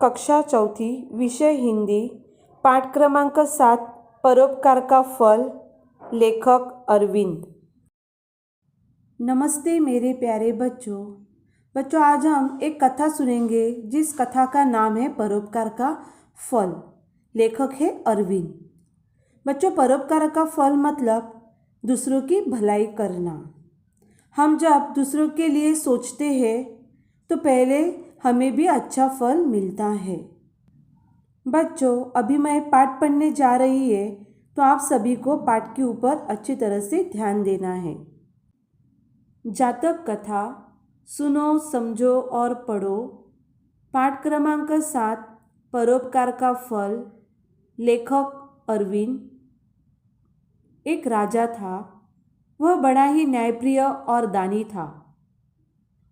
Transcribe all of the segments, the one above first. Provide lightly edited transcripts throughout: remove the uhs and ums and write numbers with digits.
कक्षा चौथी, विषय हिंदी, पाठ क्रमांक 7, परोपकार का फल। लेखक अरविंद। नमस्ते मेरे प्यारे बच्चों, आज हम एक कथा सुनेंगे जिस कथा का नाम है परोपकार का फल। लेखक है अरविंद। बच्चों, परोपकार का फल मतलब दूसरों की भलाई करना। हम जब दूसरों के लिए सोचते हैं तो पहले हमें भी अच्छा फल मिलता है। बच्चों, अभी मैं पाठ पढ़ने जा रही है तो आप सभी को पाठ के ऊपर अच्छी तरह से ध्यान देना है। जातक कथा सुनो, समझो और पढ़ो। पाठ क्रमांक 7, परोपकार का फल। लेखक अरविंद। एक राजा था। वह बड़ा ही न्यायप्रिय और दानी था।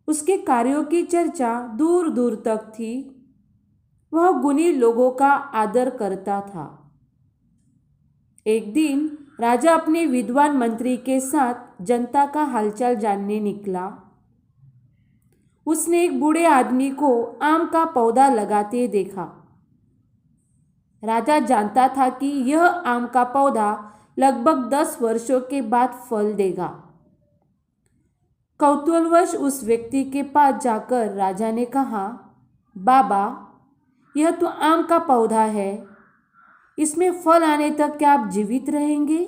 उसके कार्यों की चर्चा दूर दूर तक थी। वह गुणी लोगों का आदर करता था। एक दिन राजा अपने विद्वान मंत्री के साथ जनता का हालचाल जानने निकला। उसने एक बूढ़े आदमी को आम का पौधा लगाते देखा। राजा जानता था कि यह आम का पौधा लगभग 10 वर्षों के बाद फल देगा। कौतूहलवश उस व्यक्ति के पास जाकर राजा ने कहा, बाबा, यह तो आम का पौधा है, इसमें फल आने तक क्या आप जीवित रहेंगे?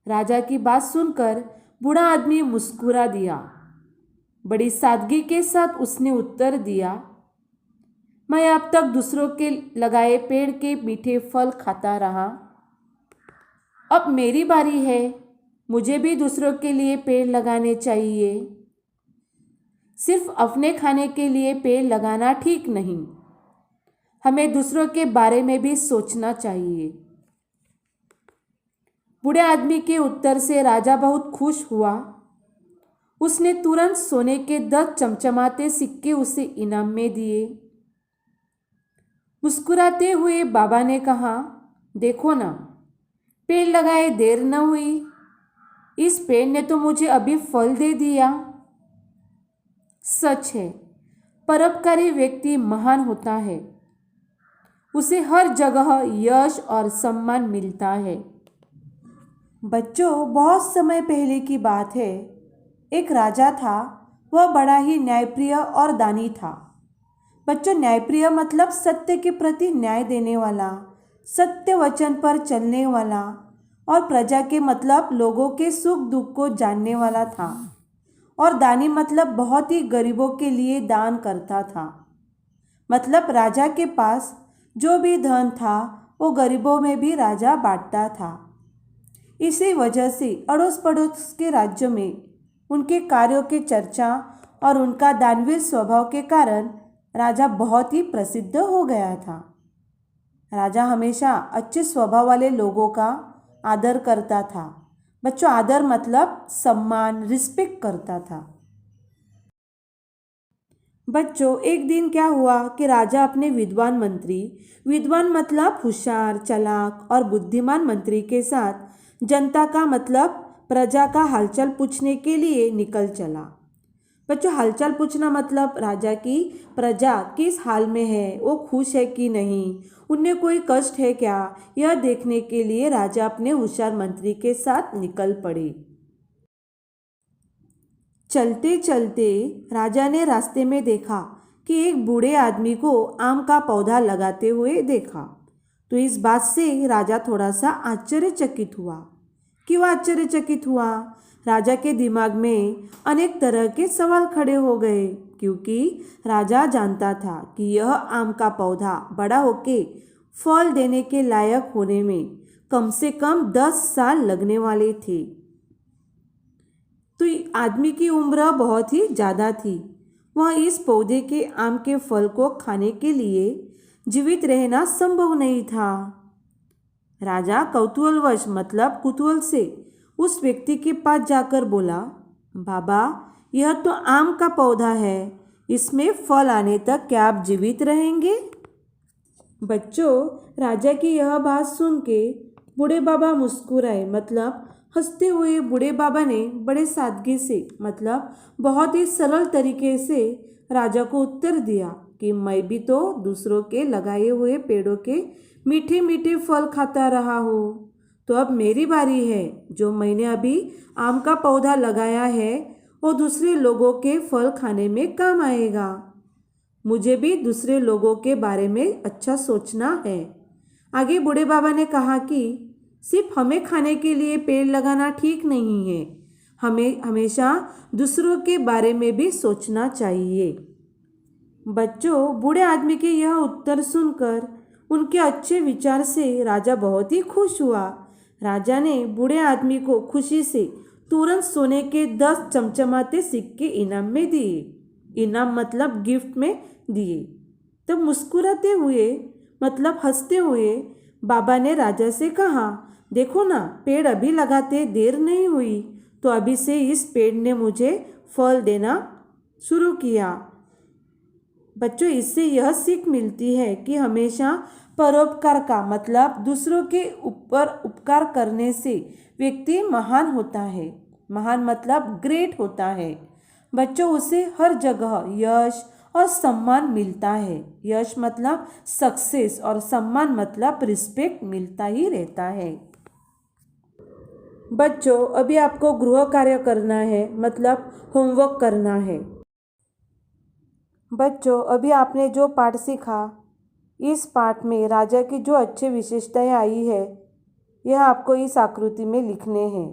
राजा की बात सुनकर बूढ़ा आदमी मुस्कुरा दिया। बड़ी सादगी के साथ उसने उत्तर दिया, मैं अब तक दूसरों के लगाए पेड़ के मीठे फल खाता रहा। अब मेरी बारी है, मुझे भी दूसरों के लिए पेड़ लगाने चाहिए। सिर्फ अपने खाने के लिए पेड़ लगाना ठीक नहीं, हमें दूसरों के बारे में भी सोचना चाहिए। बूढ़े आदमी के उत्तर से राजा बहुत खुश हुआ। उसने तुरंत सोने के 10 चमचमाते सिक्के उसे इनाम में दिए। मुस्कुराते हुए बाबा ने कहा, देखो ना, पेड़ लगाए देर न हुई, इस पेड़ ने तो मुझे अभी फल दे दिया। सच है, परोपकारी व्यक्ति महान होता है। उसे हर जगह यश और सम्मान मिलता है। बच्चों, बहुत समय पहले की बात है। एक राजा था। वह बड़ा ही न्यायप्रिय और दानी था। बच्चों, न्यायप्रिय मतलब सत्य के प्रति न्याय देने वाला, सत्य वचन पर चलने वाला, और प्रजा के मतलब लोगों के सुख दुख को जानने वाला था। और दानी मतलब बहुत ही गरीबों के लिए दान करता था। मतलब राजा के पास जो भी धन था वो गरीबों में भी राजा बांटता था। इसी वजह से अड़ोस पड़ोस के राज्यों में उनके कार्यों की चर्चा और उनका दानवीर स्वभाव के कारण राजा बहुत ही प्रसिद्ध हो गया था। राजा हमेशा अच्छे स्वभाव वाले लोगों का आदर करता था। बच्चों, आदर मतलब सम्मान, रिस्पेक्ट करता था। बच्चों, एक दिन क्या हुआ कि राजा अपने विद्वान मतलब होशियार, चालाक और बुद्धिमान मंत्री के साथ जनता का मतलब प्रजा का हालचाल पूछने के लिए निकल चला। बच्चों, हालचाल पूछना मतलब राजा की प्रजा किस हाल में है, वो खुश है कि नहीं, उन्हें कोई कष्ट है क्या, यह देखने के लिए राजा अपने होशियार मंत्री के साथ निकल पड़े। चलते चलते राजा ने रास्ते में देखा कि एक बूढ़े आदमी को आम का पौधा लगाते हुए देखा। तो इस बात से राजा थोड़ा सा आश्चर्यचकित हुआ। क्यों आश्चर्यचकित हुआ? राजा के दिमाग में अनेक तरह के सवाल खड़े हो गए, क्योंकि राजा जानता था कि यह आम का पौधा बड़ा होके फल देने के लायक होने में कम से कम 10 साल लगने वाले थे। तो आदमी की उम्र बहुत ही ज़्यादा थी। वह इस पौधे के आम के फल को खाने के लिए जीवित रहना संभव नहीं था। राजा कौतूहलवश मतलब कुतूहल से उस व्यक्ति के पास जाकर बोला, बाबा, यह तो आम का पौधा है, इसमें फल आने तक क्या आप जीवित रहेंगे? बच्चों, राजा की यह बात सुन के बूढ़े बाबा मुस्कुराए। मतलब हंसते हुए बूढ़े बाबा ने बड़े सादगी से मतलब बहुत ही सरल तरीके से राजा को उत्तर दिया, कि मैं भी तो दूसरों के लगाए हुए पेड़ों के मीठे मीठे फल खाता रहा हूँ। तो अब मेरी बारी है। जो मैंने अभी आम का पौधा लगाया है वो दूसरे लोगों के फल खाने में काम आएगा। मुझे भी दूसरे लोगों के बारे में अच्छा सोचना है। आगे बूढ़े बाबा ने कहा कि सिर्फ हमें खाने के लिए पेड़ लगाना ठीक नहीं है, हमें हमेशा दूसरों के बारे में भी सोचना चाहिए। बच्चों, बूढ़े आदमी के यह उत्तर सुनकर उनके अच्छे विचार से राजा बहुत ही खुश हुआ। राजा ने बूढ़े आदमी को खुशी से तुरंत सोने के 10 चमचमाते सिक्के इनाम में दिए। इनाम मतलब गिफ्ट में दिए। तब मुस्कुराते हुए मतलब हंसते हुए बाबा ने राजा से कहा, देखो ना, पेड़ अभी लगाते देर नहीं हुई तो अभी से इस पेड़ ने मुझे फल देना शुरू किया। बच्चों, इससे यह सीख मिलती है कि हमेशा परोपकार का मतलब दूसरों के ऊपर उपकार करने से व्यक्ति महान होता है। महान मतलब ग्रेट होता है। बच्चों, उसे हर जगह यश और सम्मान मिलता है। यश मतलब सक्सेस और सम्मान मतलब रिस्पेक्ट मिलता ही रहता है। बच्चों, अभी आपको गृह कार्य करना है, मतलब होमवर्क करना है। बच्चों, अभी आपने जो पाठ सीखा, इस पाठ में राजा की जो अच्छी विशेषताएं आई है यह आपको इस आकृति में लिखने हैं।